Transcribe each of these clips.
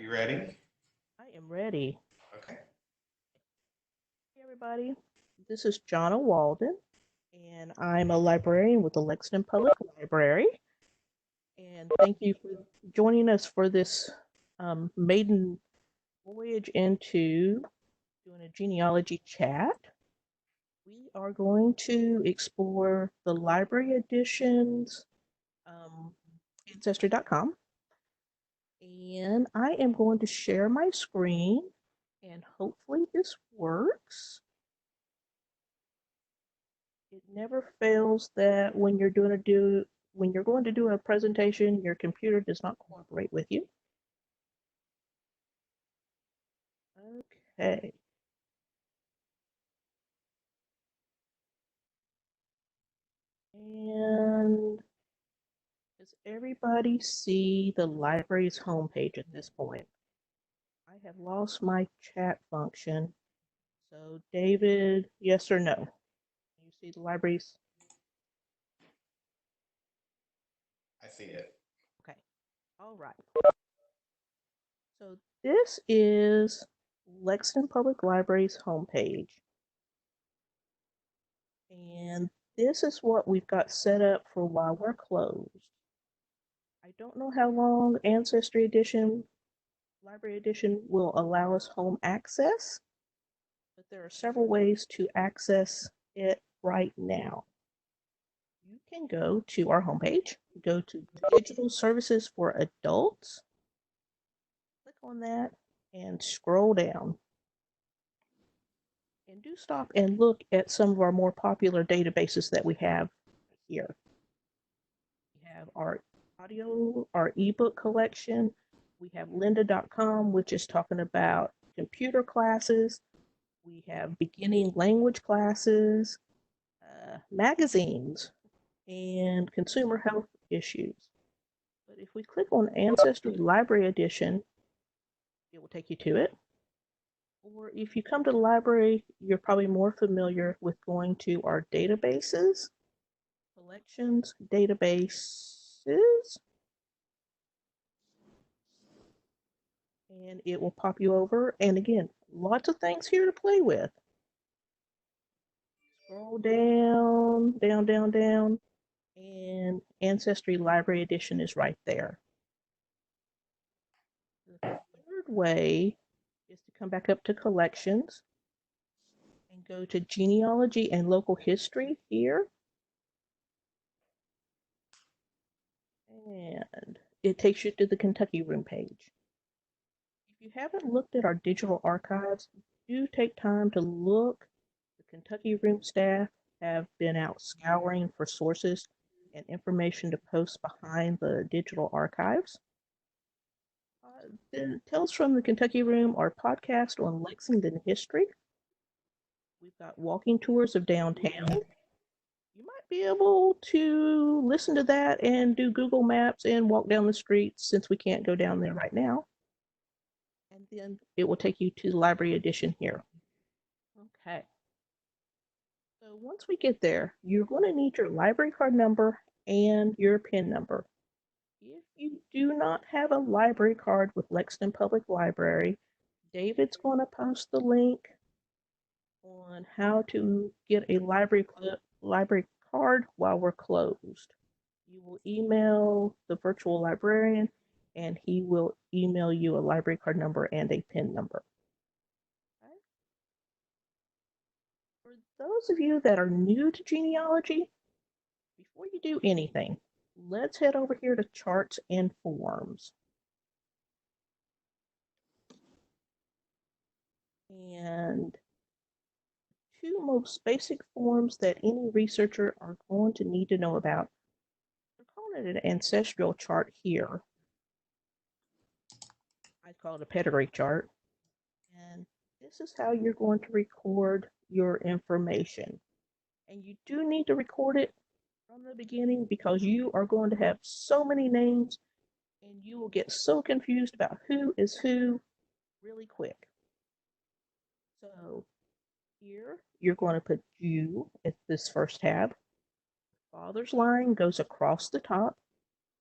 you ready? I am ready. Okay. Hey, everybody. This is Jonna Walden, and I'm a librarian with the Lexington Public Library. And thank you for joining us for this maiden voyage into doing a genealogy chat. We are going to explore the library editions, um, ancestry.com, and I am going to share my screen, and hopefully this works. It never fails that when you're going to do a presentation, your computer does not cooperate with you. Okay. And does everybody see the library's homepage at this point? I have lost my chat function. So David, yes or no? You see the library's? I see it. Okay. All right. So this is Lexington Public Library's homepage. And this is what we've got set up for while we're closed. I don't know how long Ancestry Edition, Library Edition will allow us home access, but there are several ways to access it right now. You can go to our homepage, go to Digital Services for Adults, click on that, and scroll down. And do stop and look at some of our more popular databases that we have here. We have our audio, our ebook collection. We have lynda.com, which is talking about computer classes. We have beginning language classes, magazines, and consumer health issues. But if we click on Ancestry Library Edition, it will take you to it. Or if you come to the library, you're probably more familiar with going to our databases, collections, databases, and it will pop you over. And again, lots of things here to play with. Scroll down, down, down, down, and Ancestry Library Edition is right there. The third way is to come back up to collections and go to genealogy and local history here. And it takes you to the Kentucky Room page. If you haven't looked at our digital archives, do take time to look. The Kentucky Room staff have been out scouring for sources and information to post behind the digital archives. The Tales from the Kentucky Room, our podcast on Lexington history. We've got walking tours of downtown. You might be able to listen to that and do Google Maps and walk down the streets since we can't go down there right now. And then it will take you to the library edition here. Okay. So once we get there, you're going to need your library card number and your PIN number. If you do not have a library card with Lexington Public Library, David's going to post the link on how to get a library card while we're closed. You will email the virtual librarian and he will email you a library card number and a PIN number. Okay? For those of you that are new to genealogy, before you do anything, let's head over here to charts and forms. And two most basic forms that any researcher are going to need to know about. We're calling it an ancestral chart here. I call it a pedigree chart. And this is how you're going to record your information. And you do need to record it from the beginning because you are going to have so many names and you will get so confused about who is who really quick. So here you're going to put you at this first tab. Father's line goes across the top.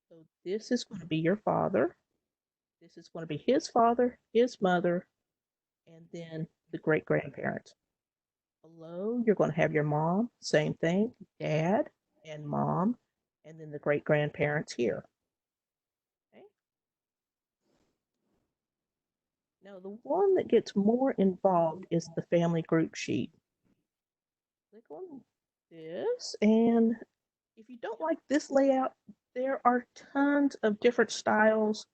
So this is going to be your father. This is going to be his father, his mother, and then the great-grandparents. Below, you're going to have your mom, same thing, dad and mom, and then the great-grandparents here. Okay. Now, the one that gets more involved is the family group sheet. Click on this, and if you don't like this layout, there are tons of different styles.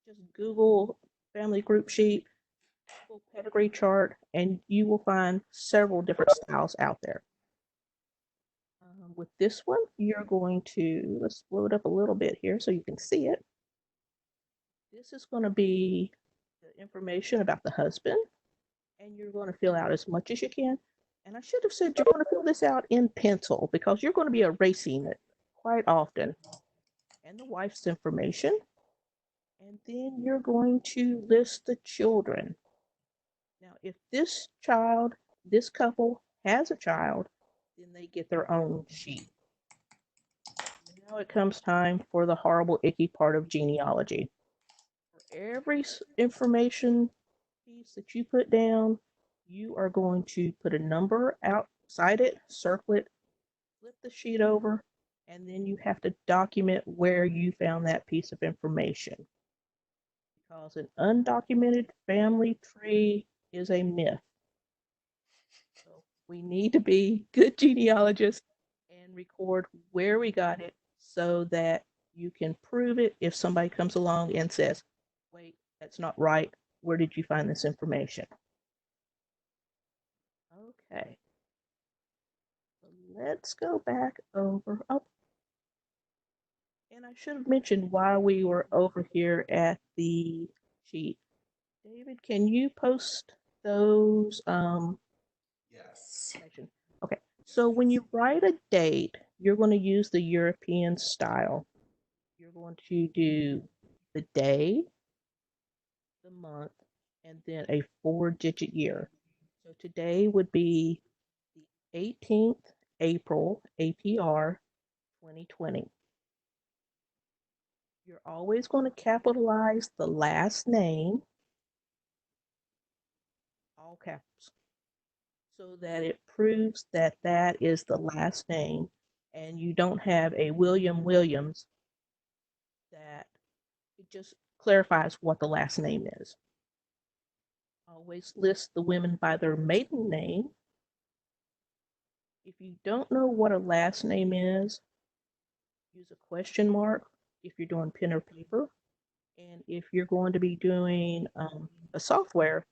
Just Google family group sheet, Google Pedigree Chart, and you will find several different styles out there. With this one, you're going to, let's blow it up a little bit here so you can see it. This is going to be the information about the husband, and you're going to fill out as much as you can. And I should have said you're going to fill this out in pencil because you're going to be erasing it quite often. And the wife's information. And then you're going to list the children. Now, if this couple has a child, then they get their own sheet. Now it comes time for the horrible, icky part of genealogy. For every information piece that you put down, you are going to put a number outside it, circle it, flip the sheet over, and then you have to document where you found that piece of information. Because an undocumented family tree is a myth. So we need to be good genealogists and record where we got it so that you can prove it if somebody comes along and says, wait, that's not right. Where did you find this information? Okay. So let's go back over. Oh, and I should have mentioned while we were over here at the sheet. David, can you post those? Yes. Okay. So when you write a date, you're going to use the European style. You're going to do the day, the month, and then a 4-digit year. So today would be the 18th April APR 2020. You're always going to capitalize the last name, all caps, so that it proves that that is the last name and you don't have a William Williams. That it just clarifies what the last name is. Always list the women by their maiden name. If you don't know what a last name is, use a question mark if you're doing pen or paper. And if you're going to be doing a software,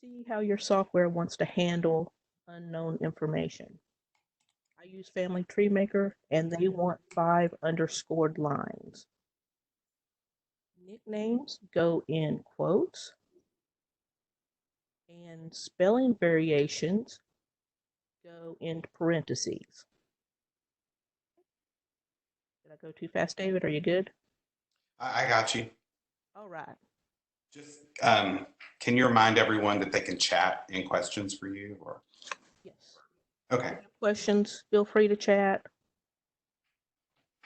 see how your software wants to handle unknown information. I use Family Tree Maker, and they want 5 underscored lines. Nicknames go in quotes, and spelling variations go into parentheses. Did I go too fast, David? Are you good? I got you. All right. Just can you remind everyone that they can chat in questions for you? Or Yes. okay. Questions, feel free to chat.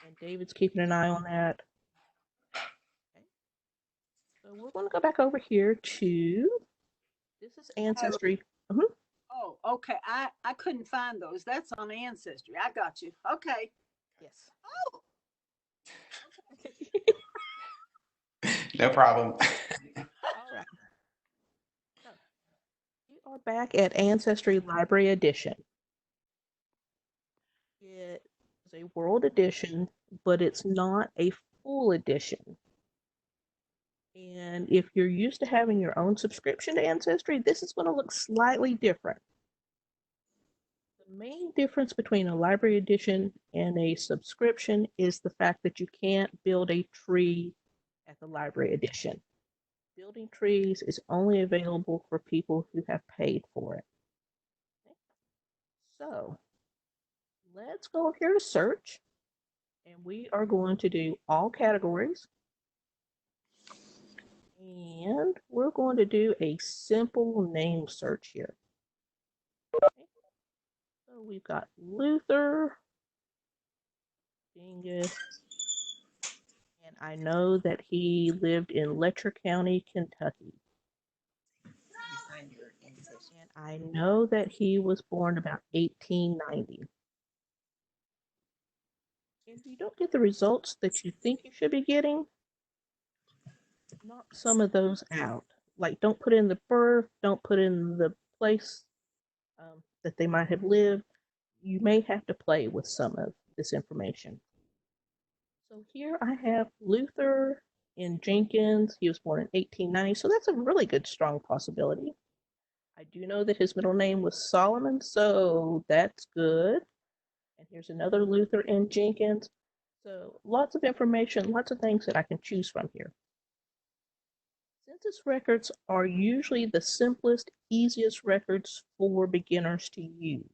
And David's keeping an eye on that. Okay. So we're going to go back over here to, this is Ancestry. Oh, okay. I couldn't find those. That's on Ancestry. I got you. Okay. Yes. Oh. No problem. All right. So we are back at Ancestry Library Edition. It is a world edition, but it's not a full edition. And if you're used to having your own subscription to Ancestry, this is going to look slightly different. The main difference between a library edition and a subscription is the fact that you can't build a tree at the library edition. Building trees is only available for people who have paid for it. Okay. So let's go here to search, and we are going to do all categories. And we're going to do a simple name search here. Okay. So we've got Luther, Dingus, And I know that he lived in Letcher County, Kentucky. And I know that he was born about 1890. If you don't get the results that you think you should be getting, knock some of those out. Like, don't put in the birth, don't put in the place that they might have lived. You may have to play with some of this information. So here I have Luther in Jenkins. He was born in 1890, so that's a really good, strong possibility. I do know that his middle name was Solomon, so that's good. And here's another Luther in Jenkins. So lots of information, lots of things that I can choose from here. Census records are usually the simplest, easiest records for beginners to use.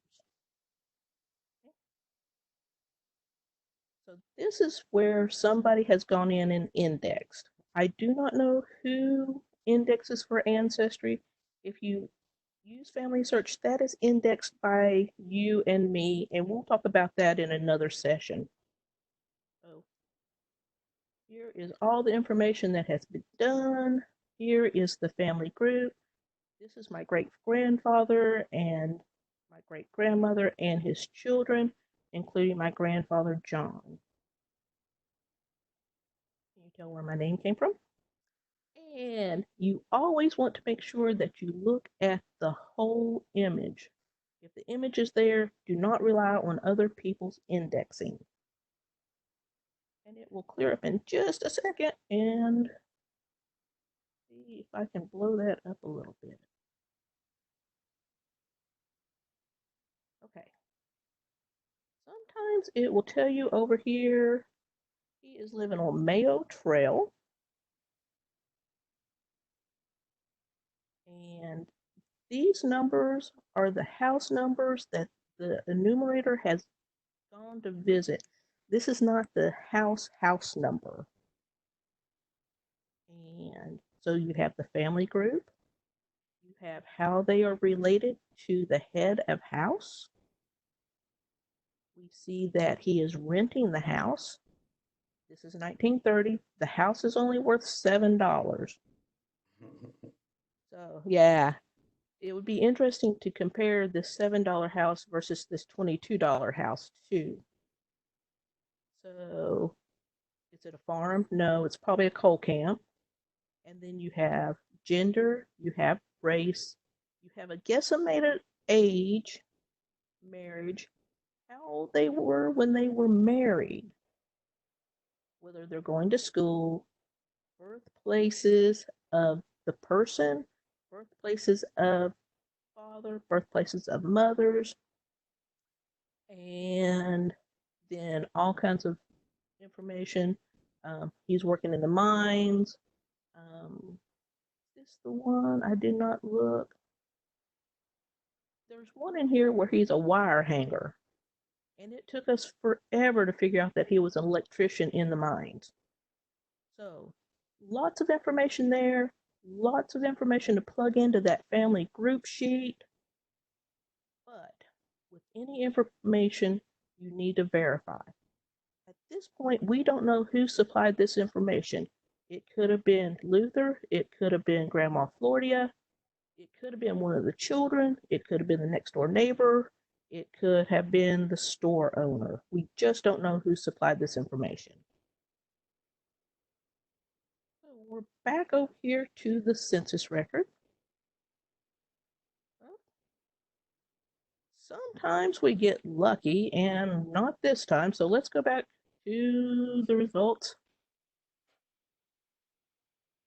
So this is where somebody has gone in and indexed. I do not know who indexes for Ancestry. If you use Family Search, that is indexed by you and me, and we'll talk about that in another session. So here is all the information that has been done. Here is the family group. This is my great-grandfather and my great-grandmother and his children, including my grandfather, John. Can you tell where my name came from? And you always want to make sure that you look at the whole image. If the image is there, do not rely on other people's indexing. And it will clear up in just a second, and see if I can blow that up a little bit. Okay. Sometimes it will tell you over here, he is living on Mayo Trail. And these numbers are the house numbers that the enumerator has gone to visit. This is not the house number. And so you have the family group. You have how they are related to the head of house. We see that he is renting the house. This is 1930. The house is only worth $7. So yeah, it would be interesting to compare this $7 house versus this $22 house too. So is it a farm? No, it's probably a coal camp. And then you have gender, you have race, you have a guesstimated age, marriage, how old they were when they were married, whether they're going to school, birthplaces of the person, birthplaces of father, birthplaces of mothers, and then all kinds of information. He's working in the mines. Is this the one? I did not look. There's one in here where he's a wire hanger. And it took us forever to figure out that he was an electrician in the mines. So lots of information there, lots of information to plug into that family group sheet. But with any information, you need to verify. At this point, we don't know who supplied this information. It could have been Luther, it could have been Grandma Floria, it could have been one of the children, it could have been the next door neighbor, it could have been the store owner. We just don't know who supplied this information. So we're back over here to the census record. Sometimes we get lucky, and not this time. So let's go back to the results.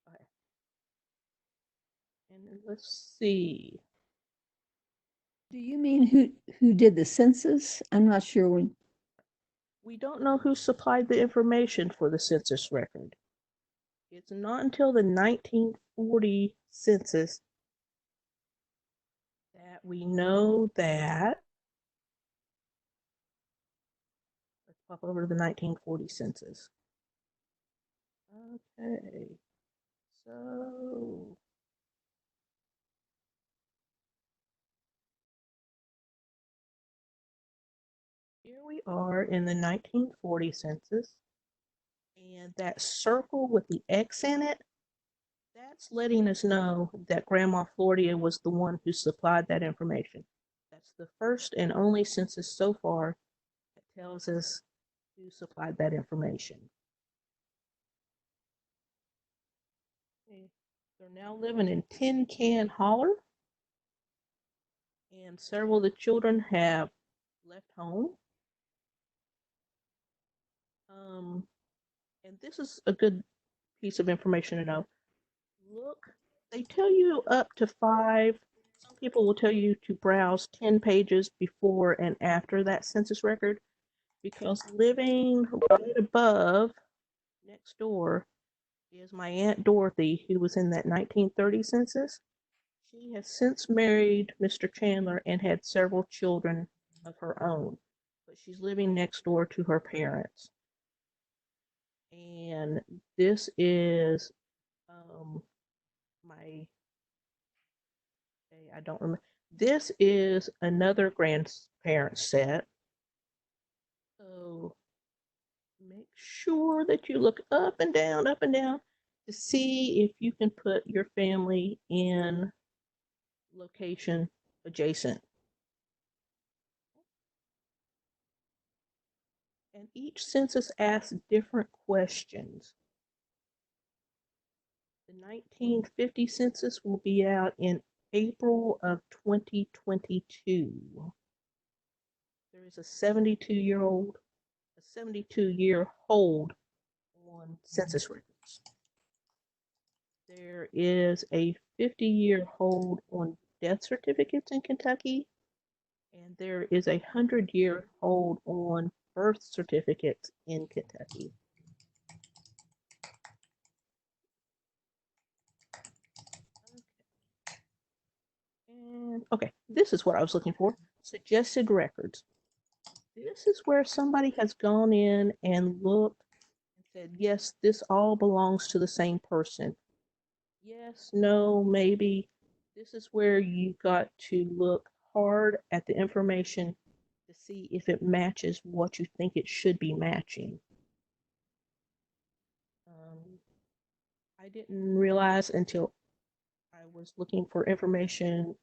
Okay. And let's see. Do you mean who did the census? I'm not sure when. We don't know who supplied the information for the census record. It's not until the 1940 census that we know that. Let's pop over to the 1940 census. Okay, so here we are in the 1940 census, And that circle with the X in it, that's letting us know that Grandma Floria was the one who supplied that information. That's the first and only census so far that tells us who supplied that information. Okay. They're now living in Tin Can Holler, and several of the children have left home. And this is a good piece of information to know. Look, they tell you up to 5. Some people will tell you to browse 10 pages before and after that census record, because living right above, next door, is my Aunt Dorothy, who was in that 1930 census. She has since married Mr. Chandler and had several children of her own, but she's living next door to her parents. And this is I don't remember. This is another grandparent set. So make sure that you look up and down to see if you can put your family in location adjacent. And each census asks different questions. The 1950 census will be out in April of 2022. There is a 72-year hold on census records. There is a 50-year hold on death certificates in Kentucky, and there is a 100-year hold on birth certificates in Kentucky. Okay, this is what I was looking for. Suggested records. This is where somebody has gone in and looked and said, yes, this all belongs to the same person. Yes, no, maybe. This is where you got to look hard at the information to see if it matches what you think it should be matching. I didn't realize until I was looking for information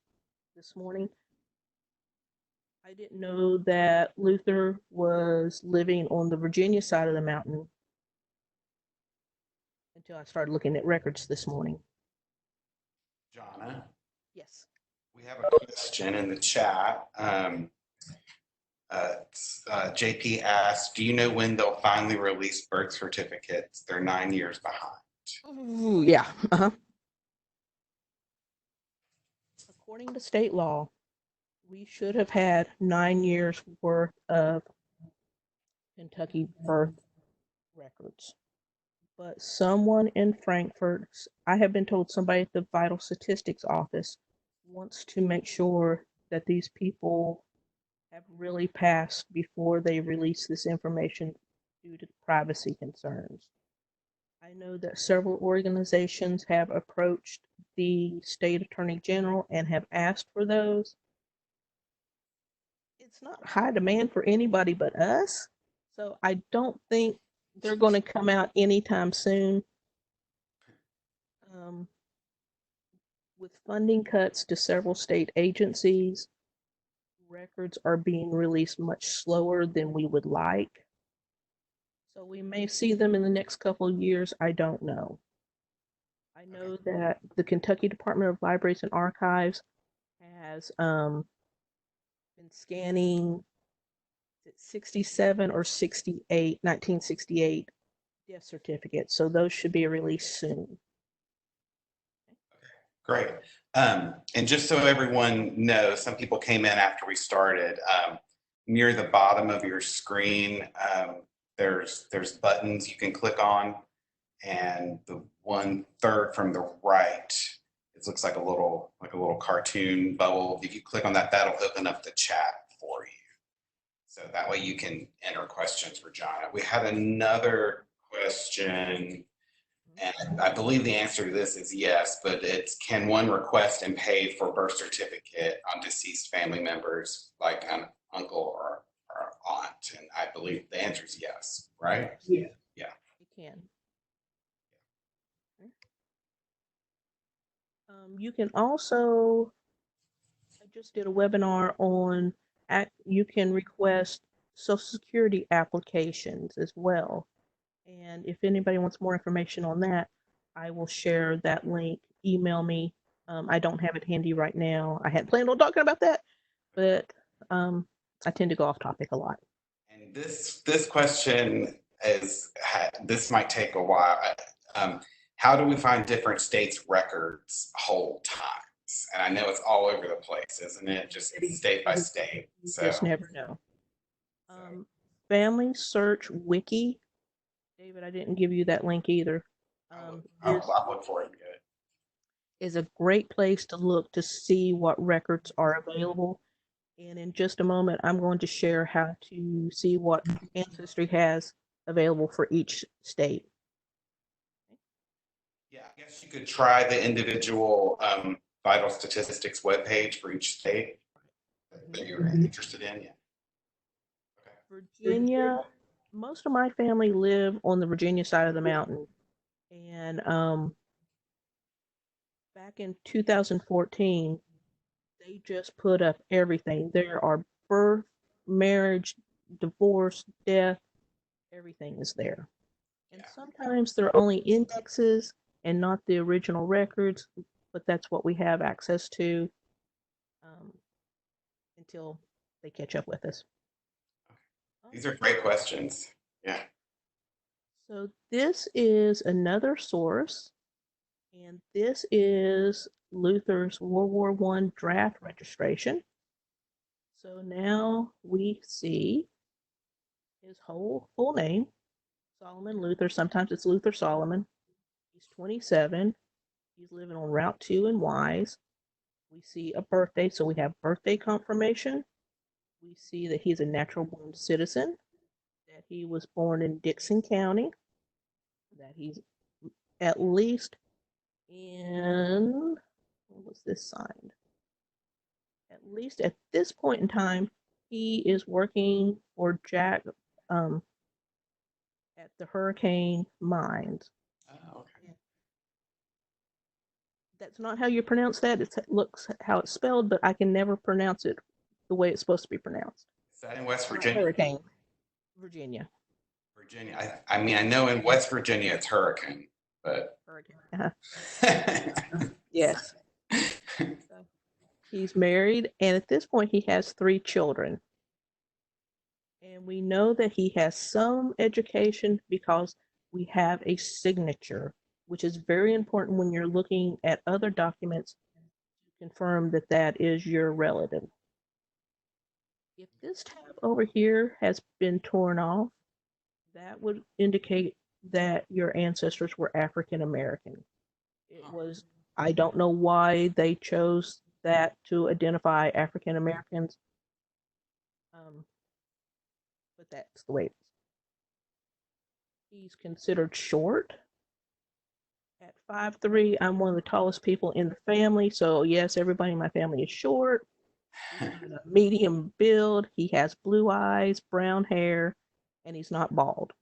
this morning. I didn't know that Luther was living on the Virginia side of the mountain until I started looking at records this morning. Jonna, Yes. we have a question in the chat. JP asked, do you know when they'll finally release birth certificates? They're 9 years behind. Ooh, yeah. According to state law, we should have had 9 years worth of Kentucky birth records. But someone in Frankfurt, I have been told somebody at the Vital Statistics office wants to make sure that these people have really passed before they release this information due to privacy concerns. I know that several organizations have approached the state attorney general and have asked for those. It's not high demand for anybody but us, so I don't think they're going to come out anytime soon. With funding cuts to several state agencies, records are being released much slower than we would like. So we may see them in the next couple of years. I don't know. I know that the Kentucky Department of Libraries and Archives has been scanning 67 or 68, 1968 death certificates. So those should be released soon. Great. And just so everyone knows, some people came in after we started. Near the bottom of your screen, there's buttons you can click on, and the 1/3 from the right, it looks like a little cartoon bubble. If you click on that, that'll open up the chat for you. So that way you can enter questions for John. We had another question. And I believe the answer to this is yes, but it's, can one request and pay for birth certificate on deceased family members, like an uncle or aunt? And I believe the answer is yes, right? Yeah. Yeah. You can. You can also, I just did a webinar on, you can request Social Security applications as well. And if anybody wants more information on that, I will share that link. Email me. I don't have it handy right now. I had planned on talking about that, but I tend to go off topic a lot. And this question this might take a while. How do we find different states' records hold times? And I know it's all over the place, isn't it? Just state by state. You So just never know. Family Search Wiki. David, I didn't give you that link either. I'll look for it. Good. Is a great place to look to see what records are available. And in just a moment, I'm going to share how to see what Ancestry has available for each state. Yeah, I guess you could try the individual vital statistics webpage for each state that you're interested in. Yeah. Okay. Virginia, most of my family live on the Virginia side of the mountain. And back in 2014, they just put up everything. There are birth, marriage, divorce, death, everything is there. And sometimes they're only indexes and not the original records, but that's what we have access to until they catch up with us. These are great questions. Yeah. So this is another source, and this is Luther's World War I draft registration. So now we see his whole full name, Solomon Luther. Sometimes it's Luther Solomon. He's 27. He's living on Route 2 in Wise. We see a birthday, so we have birthday confirmation. We see that he's a natural born citizen, that he was born in Dixon County, that he's at least in, when was this signed? At least at this point in time, he is working for Jack at the Hurricane Mines. Oh, okay. That's not how you pronounce that. It looks how it's spelled, but I can never pronounce it the way it's supposed to be pronounced. Is that in West Virginia? Hurricane, Virginia. Virginia. I mean, I know in West Virginia it's hurricane, but Hurricane. Yes. So he's married, and at this point, he has 3 children. And we know that he has some education because we have a signature, which is very important when you're looking at other documents to confirm that that is your relative. If this tab over here has been torn off, that would indicate that your ancestors were African American. It was, I don't know why they chose that to identify African Americans, but that's the way it is. He's considered short. At 5'3", I'm one of the tallest people in the family, so yes, everybody in my family is short. He's got a medium build. He has blue eyes, brown hair, and he's not bald.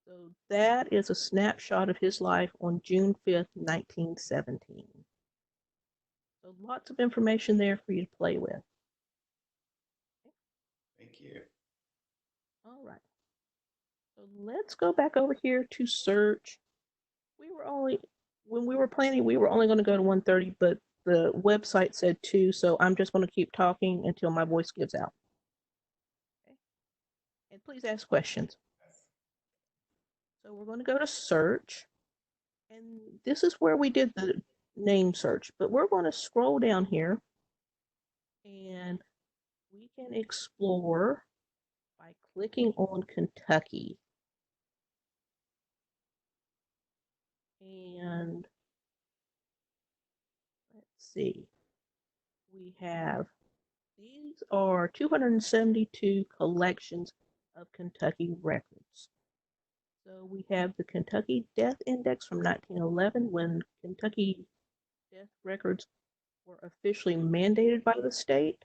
So that is a snapshot of his life on June 5th, 1917. So lots of information there for you to play with. Thank you. All right. So let's go back over here to search. When we were planning, we were only going to go to 1:30, but the website said 2, so I'm just going to keep talking until my voice gives out. Okay. And please ask questions. So we're going to go to search, and this is where we did the name search, but we're going to scroll down here, and we can explore by clicking on Kentucky. And let's see, these are 272 collections of Kentucky records. So we have the Kentucky Death Index from 1911, when Kentucky death records were officially mandated by the state.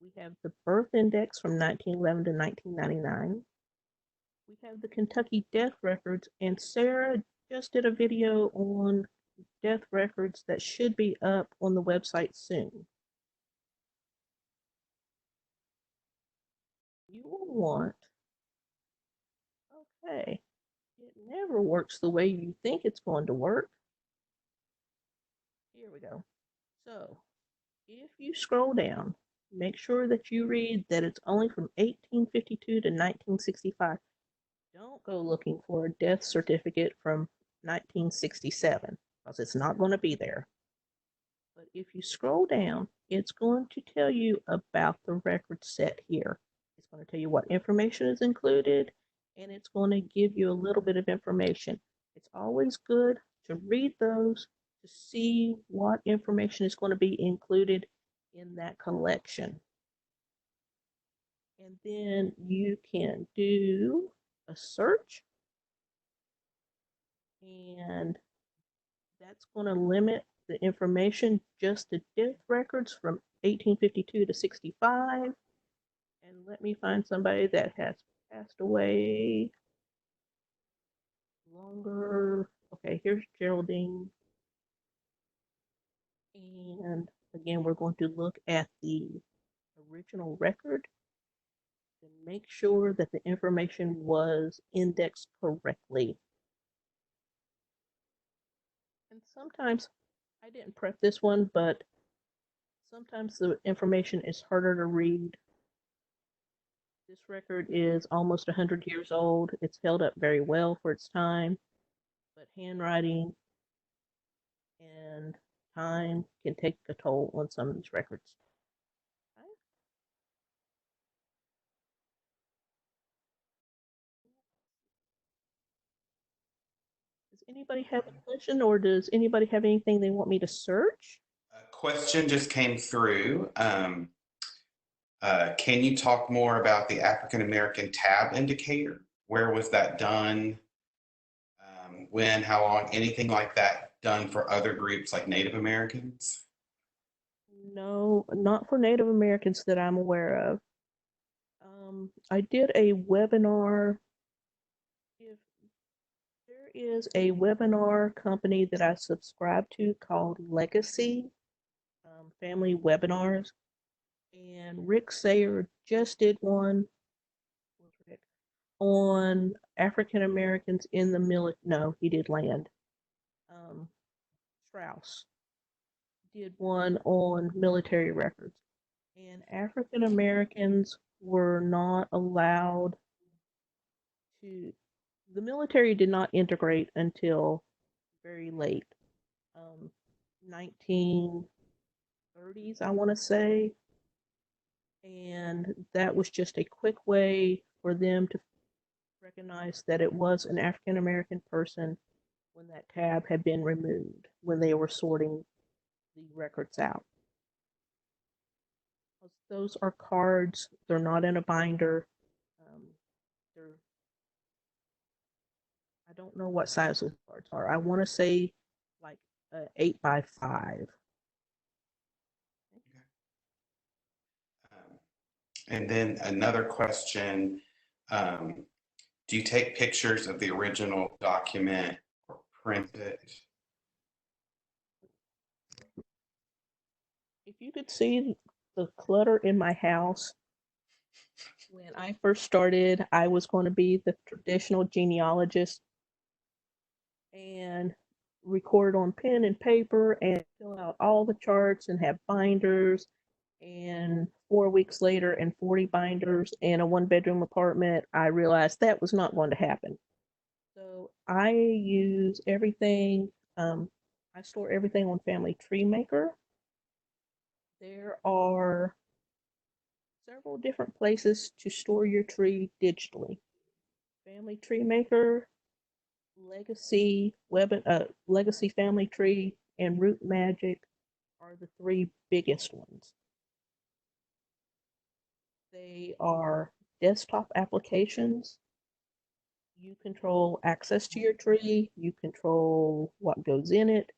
We have the Birth Index from 1911 to 1999. We have the Kentucky death records, and Sarah just did a video on death records that should be up on the website soon. You will want, okay, it never works the way you think it's going to work. Here we go. So, if you scroll down, make sure that you read that it's only from 1852 to 1965. Don't go looking for a death certificate from 1967 because it's not going to be there. But if you scroll down, it's going to tell you about the record set here. It's going to tell you what information is included, and it's going to give you a little bit of information. It's always good to read those to see what information is going to be included in that collection. And then you can do a search, and that's going to limit the information just to death records from 1852 to 65. And let me find somebody that has passed away longer. Okay, here's Geraldine. And again, we're going to look at the original record and make sure that the information was indexed correctly. And sometimes, I didn't prep this one, but sometimes the information is harder to read. This record is almost 100 years old. It's held up very well for its time, but handwriting and time can take a toll on some of these records. Okay. Does anybody have a question, or does anybody have anything they want me to search? A question just came through. Can you talk more about the African American tab indicator? Where was that done? When, how long, anything like that done for other groups like Native Americans? No, not for Native Americans that I'm aware of. I did a webinar. If there is a webinar company that I subscribe to called Legacy Family Webinars, and Rick Sayer just did one on African Americans in the military. No, he did land. Strauss did one on military records, and African Americans were not allowed to. The military did not integrate until very late, 1930s, I want to say, and that was just a quick way for them to recognize that it was an African American person when that tab had been removed, when they were sorting the records out. Those are cards, they're not in a binder. They're, I don't know what size those cards are. I want to say like 8x5. And then another question, do you take pictures of the original document or print it? If you could see the clutter in my house, when I first started, I was going to be the traditional genealogist and record on pen and paper and fill out all the charts and have binders. And 4 weeks later, and 40 binders and a 1-bedroom apartment, I realized that was not going to happen. So I use everything. I store everything on Family Tree Maker. There are several different places to store your tree digitally. Family Tree Maker, Legacy Family Tree, and Root Magic are the 3 biggest ones. They are desktop applications. You control access to your tree. You control what goes in it.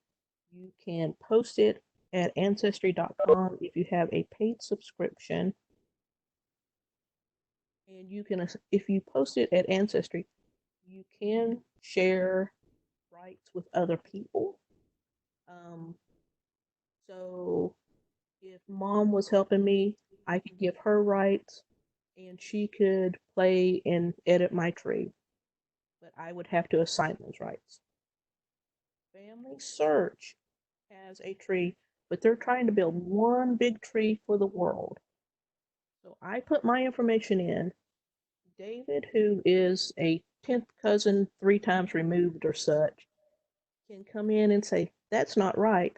You can post it at Ancestry.com if you have a paid subscription. And you can, if you post it at Ancestry, you can share rights with other people. Um, so if mom was helping me, I could give her rights and she could play and edit my tree, but I would have to assign those rights. Family Search has a tree, but they're trying to build one big tree for the world. So I put my information in. David, who is a 10th cousin 3 times removed or such, can come in and say, that's not right.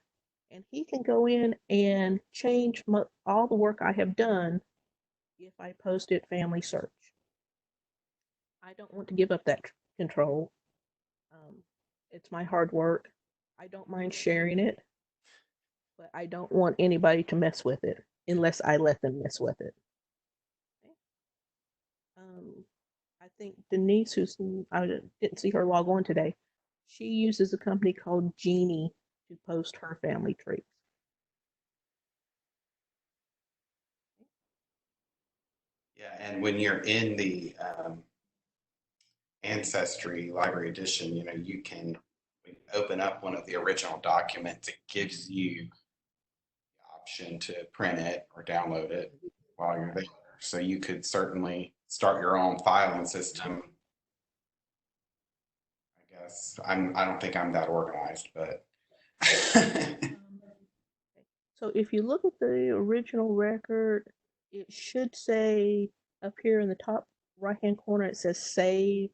And he can go in and change all the work I have done if I post it Family Search. I don't want to give up that control. It's my hard work. I don't mind sharing it, but I don't want anybody to mess with it unless I let them mess with it. Okay. I think Denise, I didn't see her log on today, she uses a company called Genie to post her family trees. Yeah, and when you're in the Ancestry Library Edition, you can open up one of the original documents. It gives you the option to print it or download it while you're there. So you could certainly start your own filing system. I guess I don't think I'm that organized, but So if you look at the original record, it should say up here in the top right-hand corner, it says save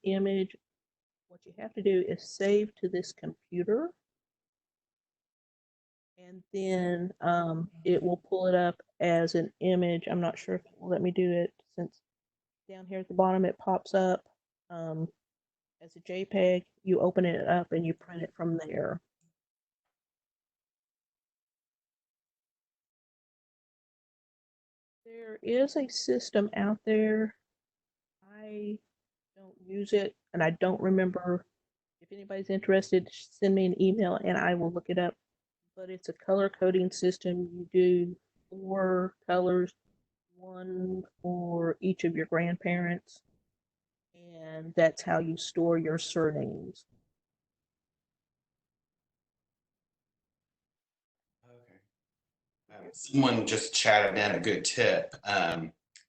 image. What you have to do is save to this computer, and then it will pull it up as an image. I'm not sure if it will let me do it, since down here at the bottom it pops up as a JPEG. You open it up and you print it from there. There is a system out there. I don't use it, and I don't remember. If anybody's interested, send me an email and I will look it up. But it's a color coding system. You do 4 colors, 1 for each of your grandparents, and that's how you store your surnames. someone just chatted in a good tip.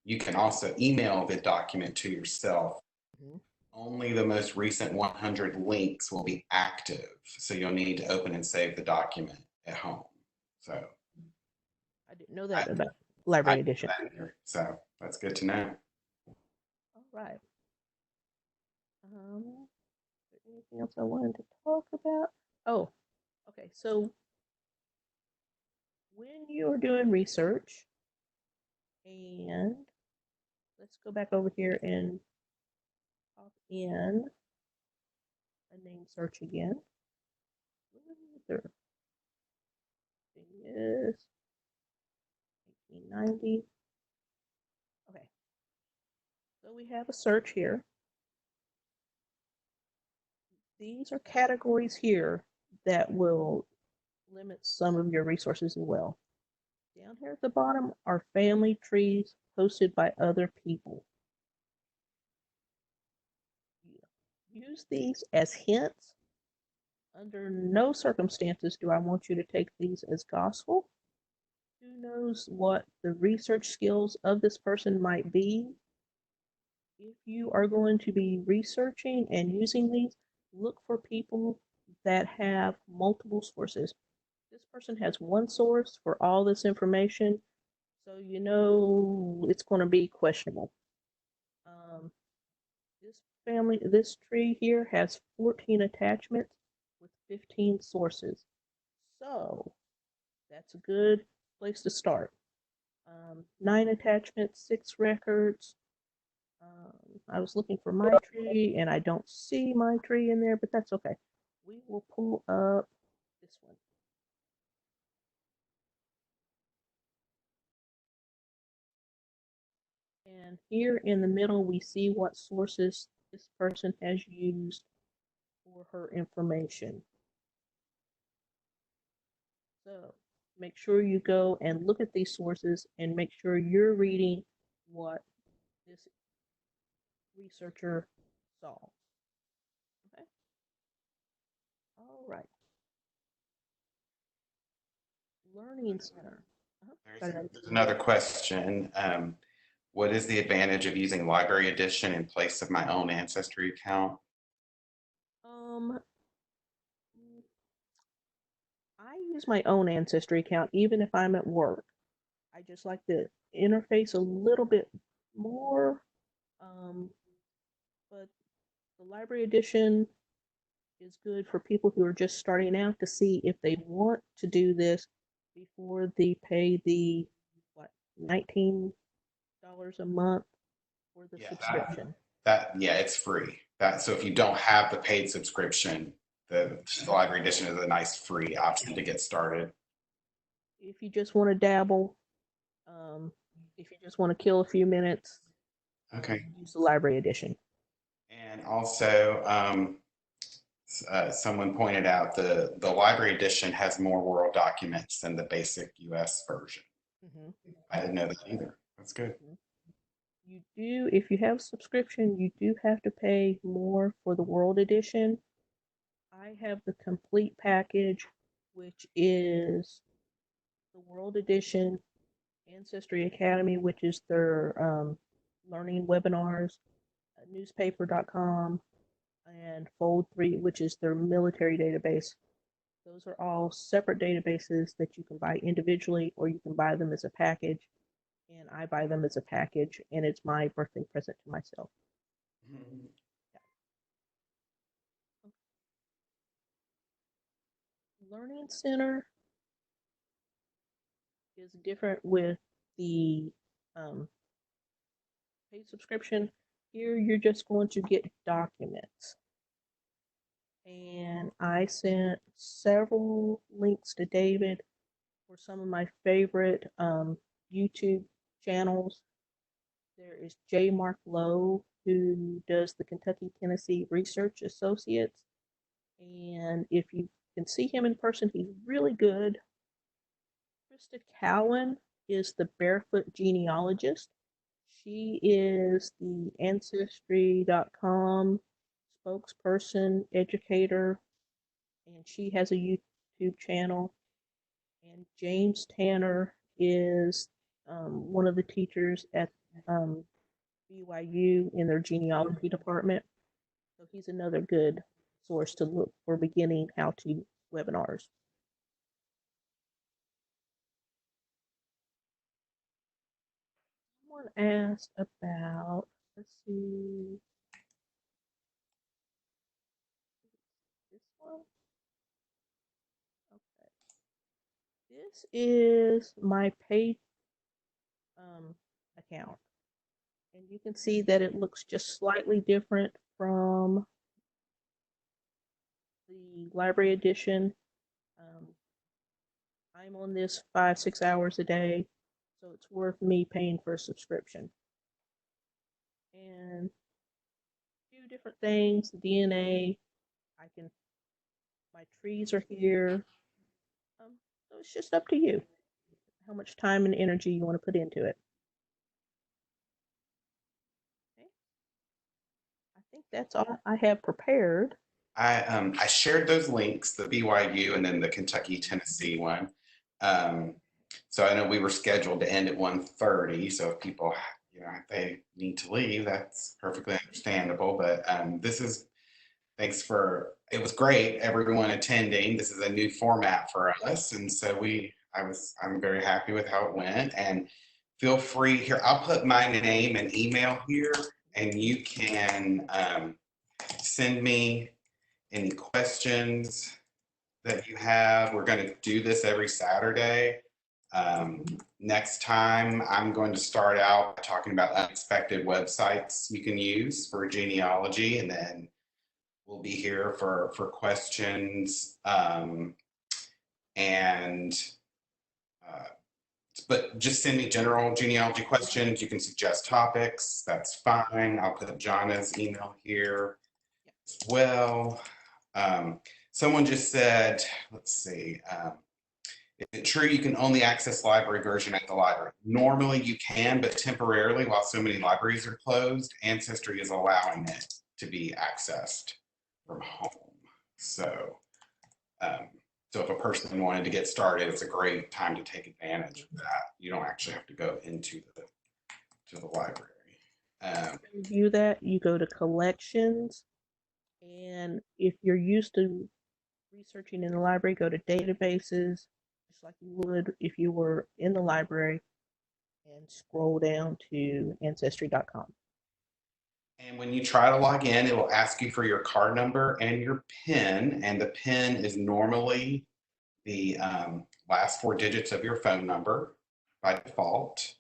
You can also email the document to yourself. Mhm. Only the most recent 100 links will be active. So you'll need to open and save the document at home. So I didn't know that about Library I Edition. So that's good to know. All right. Anything else I wanted to talk about? Oh, okay. So when you're doing research, and let's go back over here and pop in a name search again. There is 1890. Okay. So we have a search here. These are categories here that will limit some of your resources as well. Down here at the bottom are family trees posted by other people. Use these as hints. Under no circumstances do I want you to take these as gospel. Who knows what the research skills of this person might be? If you are going to be researching and using these, look for people that have multiple sources. This person has one source for all this information, so you know it's going to be questionable. This tree here has 14 attachments with 15 sources. So that's a good place to start. 9 attachments, 6 records. I was looking for my tree and I don't see my tree in there, but that's okay. We will pull up this one. And here in the middle, we see what sources this person has used for her information. So make sure you go and look at these sources and make sure you're reading what this researcher saw. Okay. All right. Learning Center. Uh-huh. There's another question. What is the advantage of using Library Edition in place of my own Ancestry account? Um, I use my own Ancestry account even if I'm at work. I just like the interface a little bit more. But the Library Edition is good for people who are just starting out to see if they want to do this before they pay the what $19 a month for the Yeah, subscription. Yeah, it's free. So if you don't have the paid subscription, the Library Edition is a nice free option to get started. If you just want to dabble, if you just want to kill a few minutes, Okay. use the Library Edition. And also, someone pointed out the Library Edition has more world documents than the basic US version. Mm-hmm. I didn't know that either. That's good. You do, if you have a subscription, you do have to pay more for the World Edition. I have the complete package, which is the World Edition, Ancestry Academy, which is their learning webinars, newspaper.com, and Fold3, which is their military database. Those are all separate databases that you can buy individually or you can buy them as a package. And I buy them as a package, and it's my birthday present to myself. Mm-hmm. Learning Center is different with the paid subscription. Here, you're just going to get documents. And I sent several links to David for some of my favorite YouTube channels. There is J. Mark Lowe, who does the Kentucky Tennessee Research Associates. And if you can see him in person, he's really good. Krista Cowan is the Barefoot Genealogist. She is the Ancestry.com spokesperson, educator, and she has a YouTube channel. And James Tanner is one of the teachers at BYU in their genealogy department. So he's another good source to look for beginning how-to webinars. Someone asked about, let's see, this one. Okay. This is my paid account. And you can see that it looks just slightly different from the Library Edition. I'm on this 5-6 hours a day, so it's worth me paying for a subscription. And do different things, DNA, my trees are here. So it's just up to you how much time and energy you want to put into it. Okay. I think that's all I have prepared. I shared those links, the BYU and then the Kentucky Tennessee one. So I know we were scheduled to end at 1:30. So if people, if they need to leave, that's perfectly understandable. But it was great, everyone attending. This is a new format for us. And so I'm very happy with how it went. And feel free here, I'll put my name and email here, and you can send me any questions that you have. We're going to do this every Saturday. Next time, I'm going to start out by talking about unexpected websites you can use for genealogy, and then we'll be here for questions. But just send me general genealogy questions. You can suggest topics. That's fine. I'll put Jana's email here as well. Someone just said, let's see, is it true you can only access library version at the library? Normally you can, but temporarily, while so many libraries are closed, Ancestry is allowing it to be accessed from home. So So if a person wanted to get started, it's a great time to take advantage of that. You don't actually have to go into the library. To view that, you go to collections, and if you're used to researching in the library, go to databases, just like you would if you were in the library, and scroll down to ancestry.com. And when you try to log in, it will ask you for your card number and your PIN. And the PIN is normally the last 4 digits of your phone number by default.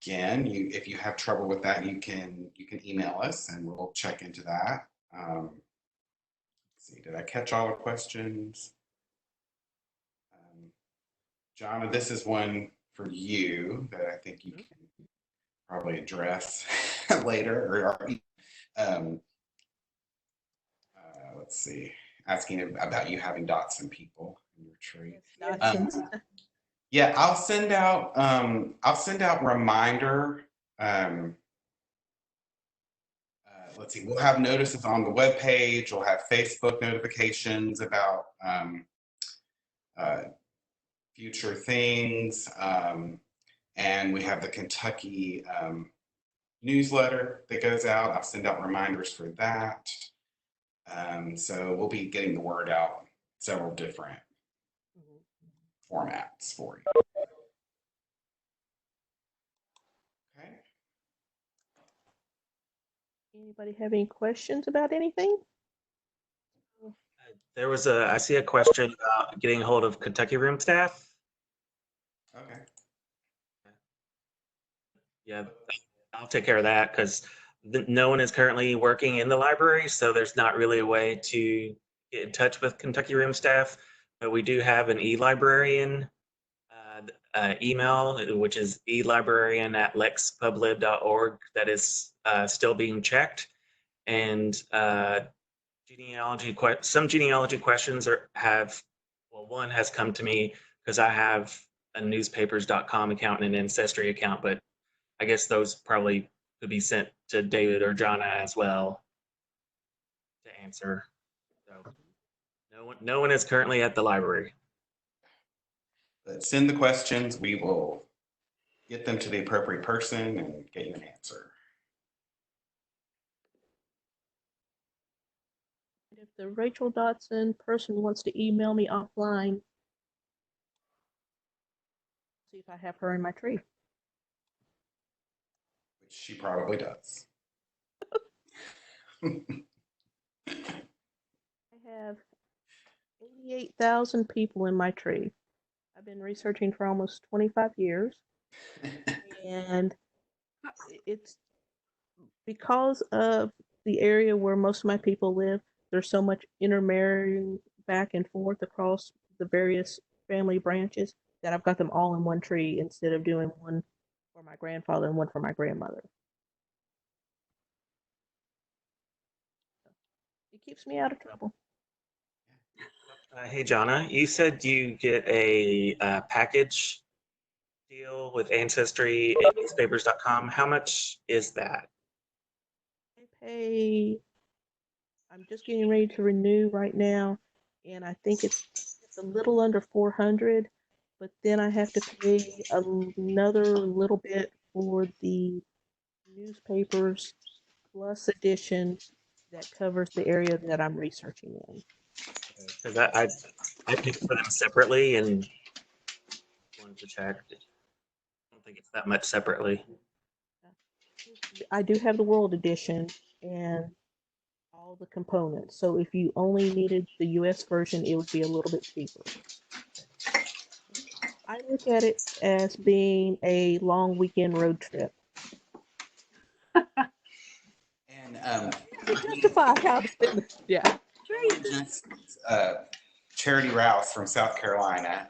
Again, if you have trouble with that, you can email us and we'll check into that. Let's see, did I catch all the questions? Jonna, this is one for you that I think you can probably address later. Let's see, asking about you having dots and people in your tree. Yeah, I'll send out reminder. Let's see, we'll have notices on the webpage. We'll have Facebook notifications about future things. And we have the Kentucky newsletter that goes out. I'll send out reminders for that. So we'll be getting the word out several different formats for you. Okay. Anybody have any questions about anything? I see a question about getting a hold of Kentucky Room staff. Okay. Yeah, I'll take care of that because no one is currently working in the library, so there's not really a way to get in touch with Kentucky Room staff. But we do have an e-librarian email, which is elibrarian@lexpublib.org. That is still being checked, and some genealogy questions one has come to me because I have a newspapers.com account and an ancestry account, but I guess those probably could be sent to David or Jonna as well to answer. So no one is currently at the library. But send the questions. We will get them to the appropriate person and get you an answer. If the Rachel Dotson person wants to email me offline, see if I have her in my tree. Which she probably does. I have 88,000 people in my tree. I've been researching for almost 25 years. And it's because of the area where most of my people live, there's so much intermarrying back and forth across the various family branches that I've got them all in one tree instead of doing one for my grandfather and one for my grandmother. It keeps me out of trouble. Hey, Jonna, you said you get a package deal with Ancestry and newspapers.com. How much is that? I'm just getting ready to renew right now, and I think it's a little under 400, but then I have to pay another little bit for the newspapers plus edition that covers the area that I'm researching in. Because I paid for them separately and wanted to check. I don't think it's that much separately. I do have the World Edition and all the components. So if you only needed the US version, it would be a little bit cheaper. I look at it as being a long weekend road trip. And justify how to spend it. Yeah. Charity Rouse from South Carolina.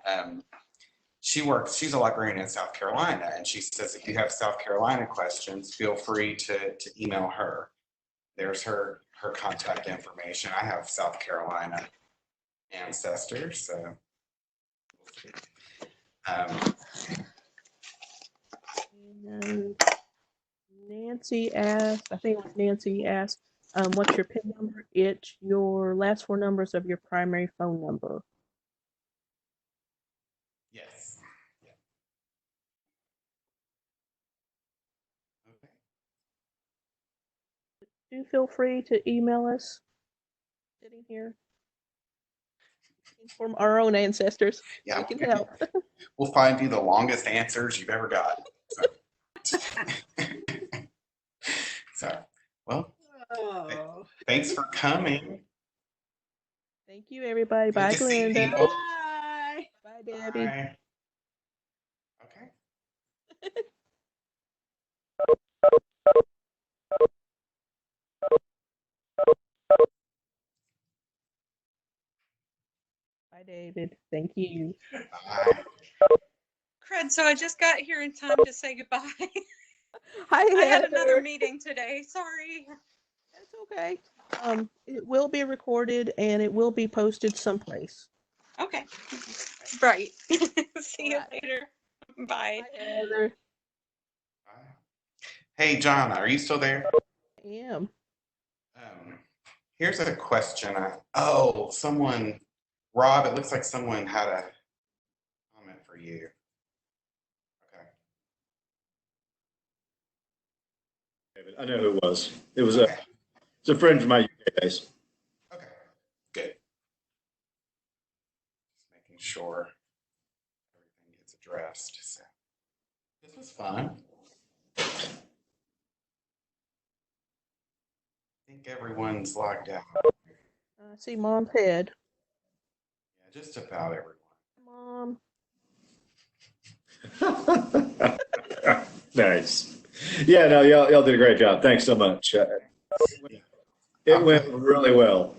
She's a librarian in South Carolina, and she says if you have South Carolina questions, feel free to email her. There's her contact information. I have South Carolina ancestors, so. And Nancy asked, I think it was Nancy asked, What's your PIN number? It's your last four numbers of your primary phone number. Yes. Yeah. Okay. Do feel free to email us. Sitting here. From our own ancestors. Yeah. We can help. We'll find you the longest answers you've ever got. So, well, Oh. thanks for coming. Thank you, everybody. Good Bye, to see Glenda. people. Bye. Bye, Debbie. Bye. Okay. Bye, David. Thank you. Bye. Cred, so I just got here in time to say goodbye. Hi, I had another Heather. meeting today. Sorry. That's okay. It will be recorded and it will be posted someplace. Okay. Right. See you Alright. later. Bye. Bye, Heather. Bye. Hey, John, are you still there? I am. Here's a question. Rob, it looks like someone had a comment for you. Okay. David, I know who it was. It was it's a friend from my UK days. Okay. Good. Just making sure everything gets addressed. So this was fun. I think everyone's logged out. I see Mom's head. Yeah, just about everyone. Mom. Nice. Yeah, no, y'all did a great job. Thanks so much. It went really well.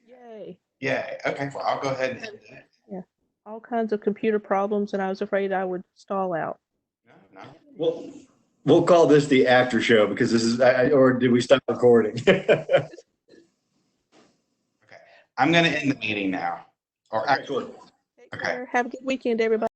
Yay. Yeah. Okay. Well, I'll go ahead and end it. Yeah. All kinds of computer problems, and I was afraid I would stall out. No. We'll call this the after show because this is, or did we stop recording? Okay. I'm going to end the meeting now. Or Okay, actually, cool. Take Okay. care. Have a good weekend, everybody.